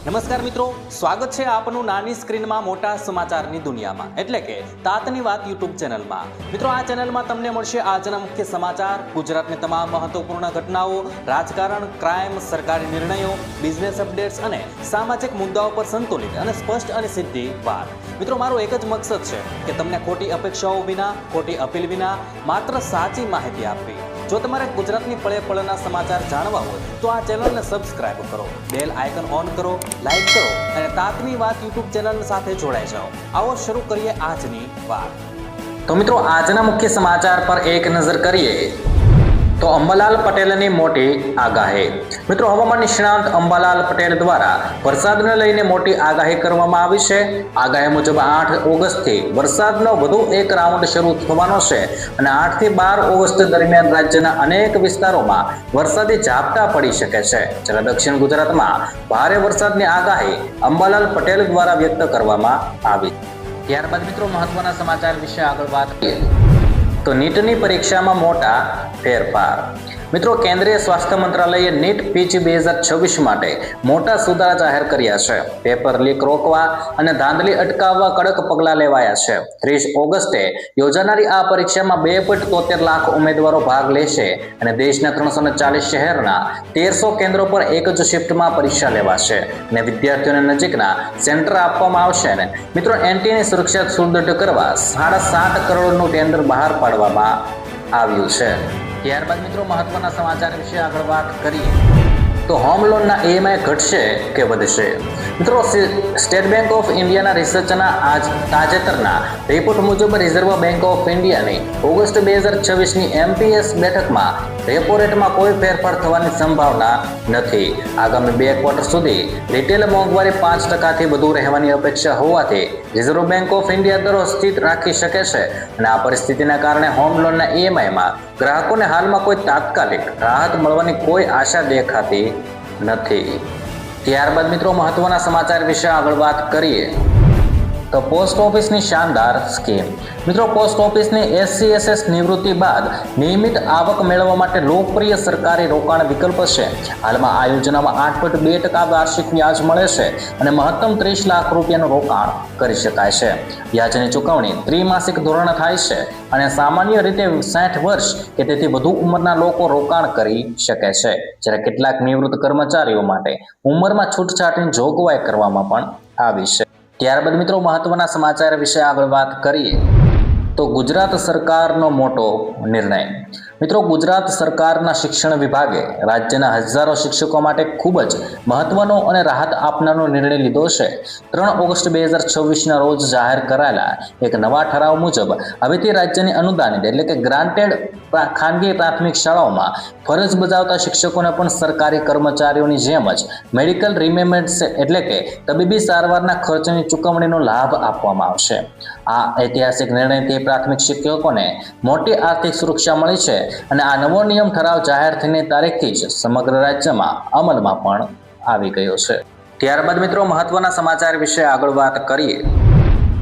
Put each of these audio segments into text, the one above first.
નમસ્કાર મિત્રો, સ્વાગત છે આપનું નાની સ્ક્રીનમાં મોટા સમાચારની દુનિયામાં એટલે કે તાતની વાત યુટ્યુબ ચેનલમાં. મિત્રો, આ ચેનલમાં તમને મળશે આજના મુખ્ય સમાચાર, ગુજરાતની તમામ મહત્વપૂર્ણ ઘટનાઓ, રાજકારણ, ક્રાઇમ, સરકારી નિર્ણયો, બિઝનેસ અપડેટ્સ અને સામાજિક મુદ્દાઓ પર સંતુલિત અને સ્પષ્ટ અને સીધી વાત. મિત્રો, મારો એક જ મકસદ છે કે તમને ખોટી અપેક્ષાઓ વિના, ખોટી અપીલ વિના માત્ર સાચી માહિતી આપવી. જો તમારે ગુજરાતની પળે પળના સમાચાર જાણવા હોય તો આ ચેનલને સબસ્ક્રાઇબ કરો, બેલ આઇકન ઓન કરો, લાઈક કરો અને તાતની વાત યુટ્યુબ ચેનલ સાથે જોડાઈ જાઓ. આવો શરૂ કરીએ આજની વાત. તો મિત્રો, આજના મુખ્ય સમાચાર પર એક નજર કરીએ તો અંબાલાલ પટેલની મોટી આગાહી. મિત્રો, હવામાન નિષ્ણાંત અંબાલાલ પટેલ દ્વારા વરસાદને લઈને મોટી આગાહી કરવામાં આવી છે. આગાહી મુજબ 8 ઓગસ્ટથી વરસાદનો વધુ એક રાઉન્ડ શરૂ થવાનો છે અને 8 થી 12 ઓગસ્ટ દરમિયાન રાજ્યના અનેક વિસ્તારોમાં વરસાદી ઝાપટા પડી શકે છે. જ્યારે દક્ષિણ ગુજરાતમાં ભારે વરસાદની આગાહી અંબાલાલ પટેલ દ્વારા વ્યક્ત કરવામાં આવી. ત્યારબાદ મિત્રો, મહત્વના સમાચાર વિશે આગળ વાત કરીએ તો નીટની પરીક્ષામાં મોટા ફેરફાર. મિત્રો, કેન્દ્રીય સ્વાસ્થ્ય મંત્રાલયે નીટ પીજી 2026 માટે મોટા સુધારા જાહેર કર્યા છે. પેપર લીક રોકવા અને ધાંધલી અટકાવવા કડક પગલાં લેવાયા છે. 30 ઓગસ્ટે યોજાનારી આ પરીક્ષામાં 2.73 લાખ ઉમેદવારો ભાગ લેશે અને દેશના 340 શહેરના 1300 કેન્દ્રો પર એક જ શિફ્ટમાં પરીક્ષા લેવાશે અને વિદ્યાર્થીઓને નજીકના સેન્ટર આપવામાં આવશે. અને મિત્રો, એનટીની સુરક્ષા સુદૃઢ કરવા 7.5 કરોડનું ટેન્ડર બહાર પાડવામાં આવ્યું છે. ત્યારબાદ મિત્રો, મહત્વના સમાચાર વિશે આગળ વાત કરીએ તો હોમ લોનના ઈએમઆઈ ઘટશે કે વધશે. મિત્રો, સ્ટેટ બેંક ઓફ ઇન્ડિયાના રિસર્ચના તાજેતરના રિપોર્ટ મુજબ રિઝર્વ બેંક ઓફ ઇન્ડિયાની ઓગસ્ટ 2026ની એમપીએસ બેઠકમાં રેપો રેટમાં કોઈ ફેરફાર થવાની સંભાવના નથી. આગામી 2 ક્વાર્ટર સુધી રિટેલ મોંઘવારી 5%થી વધુ રહેવાની અપેક્ષા હોવાથી રિઝર્વ બેંક ઓફ ઇન્ડિયા દરો સ્થિર રાખી શકે છે અને આ પરિસ્થિતિના કારણે હોમ લોનના ઈએમઆઈમાં ગ્રાહકોને હાલમાં કોઈ તાત્કાલિક રાહત મળવાની કોઈ આશા દેખાતી નથી. ત્યારબાદ મિત્રો, મહત્વના સમાચાર વિશે આગળ વાત કરીએ તો પોસ્ટ ઓફિસની શાનદાર સ્કીમ. મિત્રો, પોસ્ટ ઓફિસની SCSS નિવૃત્તિ બાદ નિયમિત આવક મેળવવા માટે લોકપ્રિય સરકારી રોકાણ વિકલ્પ છે. હાલમાં આ યોજનામાં 8.2% વાર્ષિક વ્યાજ મળે છે અને મહત્તમ 30 લાખ રૂપિયાનું રોકાણ કરી શકાય છે. વ્યાજની ચૂકવણી ત્રિમાસિક ધોરણે થાય છે અને સામાન્ય રીતે 60 વર્ષ કે તેથી વધુ ઉંમરના લોકો રોકાણ કરી શકે છે. જ્યારે કેટલાક નિવૃત્ત કર્મચારીઓ માટે ઉંમરમાં છૂટછાટની જોગવાઈ કરવામાં પણ આવી છે. ત્યારબાદ મિત્રો, મહત્વના સમાચાર વિશે આગળ વાત કરીએ તો ગુજરાત સરકારનો મોટો નિર્ણય. મિત્રો, ગુજરાત સરકારના શિક્ષણ વિભાગે રાજ્યના હજારો શિક્ષકો માટે ખૂબ જ મહત્વનો અને રાહત આપનારો નિર્ણય લીધો છે. 3 ઓગસ્ટ 2026ના રોજ જાહેર કરાયેલા એક નવા ઠરાવ મુજબ હવેથી રાજ્યની અનુદાનિત એટલે કે ગ્રાન્ટેડ ખાનગી પ્રાથમિક શાળાઓમાં ફરજ બજાવતા શિક્ષકોને પણ સરકારી કર્મચારીઓની જેમ જ મેડિકલ રિમેમ્બરન્સ એટલે કે તબીબી સારવારના ખર્ચની ચૂકવણીનો લાભ આપવામાં આવશે. આ ઐતિહાસિક નિર્ણયથી પ્રાથમિક શિક્ષકોને મોટી આર્થિક સુરક્ષા મળી છે અને આ નવો નિયમ ઠરાવ જાહેર થઈને તારીખથી જ સમગ્ર રાજ્યમાં અમલમાં પણ આવી ગયો છે. ત્યારબાદ મિત્રો, મહત્વના સમાચાર વિશે આગળ વાત કરીએ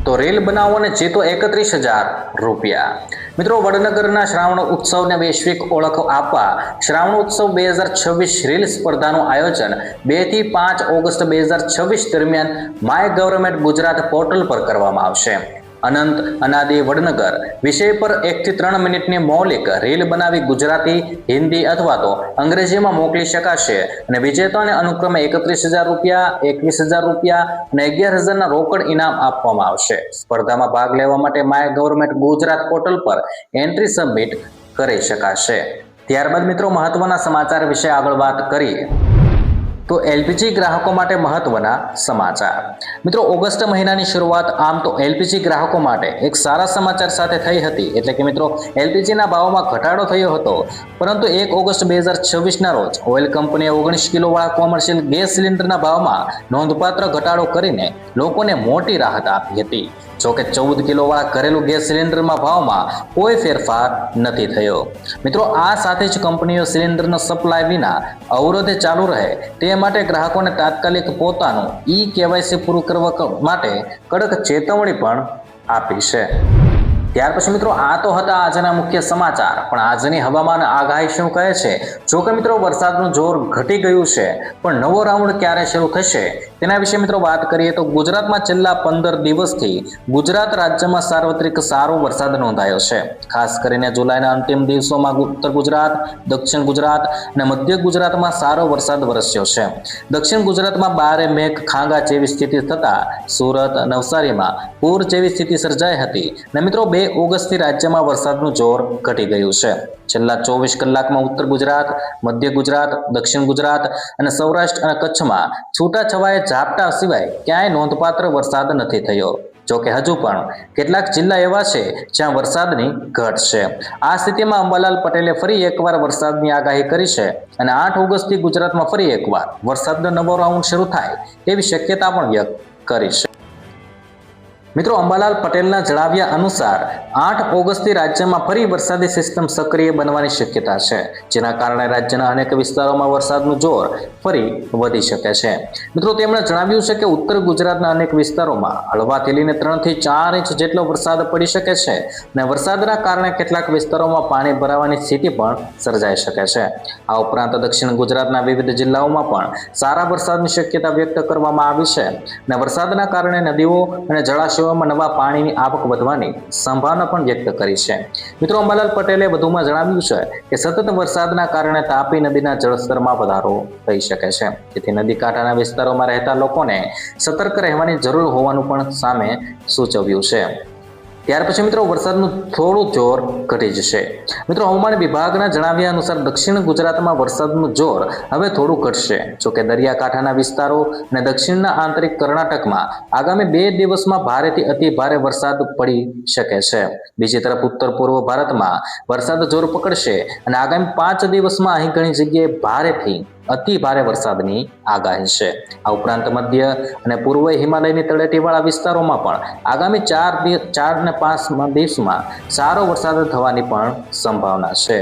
તો રેલ બનાવોને જીતો 31,000 રૂપિયા. મિત્રો, વડનગરના શ્રાવણ ઉત્સવને વૈશ્વિક ઓળખ આપવા શ્રાવણ ઉત્સવ 2026 રેલ સ્પર્ધાનું આયોજન 2 થી 5 ઓગસ્ટ 2026 દરમિયાન માય ગવર્મેન્ટ ગુજરાત પોર્ટલ પર કરવામાં આવશે. અનંત અનાદિ વડનગર વિષય પર 1 થી 3 મિનિટની મૌલિક રીલ બનાવી ગુજરાતી, હિન્દી અથવા તો અંગ્રેજીમાં મોકલી શકાશે અને વિજેતાને અનુક્રમે 31,000 રૂપિયા, 21,000 રૂપિયા અને 11,000ના રોકડ ઇનામ આપવામાં આવશે. સ્પર્ધામાં ભાગ લેવા માટે માય ગવર્મેન્ટ ગુજરાત પોર્ટલ પર એન્ટ્રી સબમિટ કરી શકાશે. ત્યારબાદ મિત્રો, મહત્વના સમાચાર વિશે આગળ વાત કરીએ તો એલપીજી ગ્રાહકો માટે મહત્વના સમાચાર. મિત્રો, ઓગસ્ટ મહિનાની શરૂઆત આમ તો એલપીજી ગ્રાહકો માટે એક સારા સમાચાર સાથે થઈ હતી. એટલે કે મિત્રો, એલપીજીના ભાવમાં ઘટાડો થયો હતો, પરંતુ 1 ઓગસ્ટ 2026ના રોજ ઓઇલ કંપનીએ 19 કિલોવાળા કોમર્શિયલ ગેસ સિલિન્ડરના ભાવમાં નોંધપાત્ર ઘટાડો કરીને લોકોને મોટી રાહત આપી હતી. જોકે 14 કિલોવાળા ઘરેલું ગેસ સિલિન્ડરમાં ભાવમાં કોઈ ફેરફાર નથી થયો. મિત્રો, આ સાથે જ કંપનીઓ સિલિન્ડરનો સપ્લાય વિના અવરોધે ચાલુ રહે તે માટે ગ્રાહકોને તાત્કાલિક પોતાનું KYC પૂરું કરવા માટે કડક ચેતવણી પણ આપી છે. ત્યાર પછી મિત્રો આ તો હતા આજના મુખ્ય સમાચાર, પણ આજની હવામાન આગાહી શું કહે છે? જો કે મિત્રો વરસાદનું જોર ઘટી ગયું છે, પણ નવો રાઉન્ડ ક્યારે શરૂ થશે તેના વિશે મિત્રો વાત કરીએ તો ગુજરાતમાં છેલ્લા 15 દિવસથી ગુજરાત રાજ્યમાં સાર્વત્રિક સારો વરસાદ નોંધાયો છે. ખાસ કરીને જુલાઈના અંતિમ દિવસોમાં ઉત્તર ગુજરાત, દક્ષિણ ગુજરાત અને મધ્ય ગુજરાતમાં સારો વરસાદ વરસ્યો છે. દક્ષિણ ગુજરાતમાં બારે મેઘ ખાંગા જેવી સ્થિતિ થતા સુરત, નવસારીમાં પૂર જેવી સ્થિતિ સર્જાઈ હતી અને મિત્રો 2 ઓગસ્ટથી રાજ્યમાં વરસાદનું જોર ઘટી ગયું છે. છેલ્લા 24 કલાકમાં ઉત્તર ગુજરાત, મધ્ય ગુજરાત, દક્ષિણ ગુજરાત અને સૌરાષ્ટ્ર અને કચ્છમાં છૂટાછવાયા ઝાપટા સિવાય ક્યાંય નોંધપાત્ર વરસાદ નથી થયો. જોકે હજુ પણ કેટલાક જિલ્લા એવા છે જ્યાં વરસાદની ઘટ છે. આ સ્થિતિમાં અંબાલાલ પટેલે ફરી એકવાર વરસાદની આગાહી કરી છે અને 8 ઓગસ્ટથી ગુજરાતમાં ફરી એકવાર વરસાદનો નવો રાઉન્ડ શરૂ થાય તેવી શક્યતા પણ વ્યક્ત કરી છે. મિત્રો અંબાલાલ પટેલના જણાવ્યા અનુસાર 8 ઓગસ્ટથી રાજ્યમાં ફરી વરસાદી સિસ્ટમ સક્રિય બનવાની શક્યતા છે, જેના કારણે રાજ્યના અનેક વિસ્તારોમાં વરસાદનું જોર ફરી વધી શકે છે. મિત્રો તેમણે જણાવ્યું છે કે ઉત્તર ગુજરાતના અનેક વિસ્તારોમાં હળવાથી લઈને 3 થી 4 ઇંચ જેટલો વરસાદ પડી શકે છે અને વરસાદના કારણે કેટલાક વિસ્તારોમાં પાણી ભરાવાની સ્થિતિ પણ સર્જાઈ શકે છે. આ ઉપરાંત દક્ષિણ ગુજરાતના વિવિધ જિલ્લાઓમાં પણ સારા વરસાદની શક્યતા વ્યક્ત કરવામાં આવી છે અને વરસાદના કારણે નદીઓ અને જળાશયો નવા પાણીની આવક વધવાની સંભાવના પણ વ્યક્ત કરી છે. મિત્રો અંબાલાલ પટેલે વધુમાં જણાવ્યું છે કે સતત વરસાદના કારણે તાપી નદીના જળસ્તરમાં વધારો થઈ શકે છે, જેથી નદી કાંઠાના વિસ્તારોમાં રહેતા લોકોને સતર્ક રહેવાની જરૂર હોવાનું પણ સામે સૂચવ્યું છે. ત્યાર પછી મિત્રો વરસાદનું થોડું જોર ઘટી જશે. મિત્રો હવામાન વિભાગના જણાવ્યા અનુસાર દક્ષિણ ગુજરાતમાં વરસાદનું જોર હવે થોડું ઘટશે. જોકે દરિયાકાંઠાના વિસ્તારો અને દક્ષિણના આંતરિક કર્ણાટકમાં આગામી 2 દિવસમાં ભારેથી અતિ ભારે વરસાદ પડી શકે છે. બીજી તરફ ઉત્તર પૂર્વ ભારતમાં વરસાદ જોર પકડશે અને આગામી 5 દિવસમાં અહીં ઘણી જગ્યાએ ભારેથી અતિ ભારે વરસાદની આગાહી છે. આ ઉપરાંત મધ્ય અને પૂર્વ હિમાલયની તળેટીવાળા વિસ્તારોમાં પણ આગામી 4 અને 5 દિવસમાં સારો વરસાદ થવાની પણ સંભાવના છે.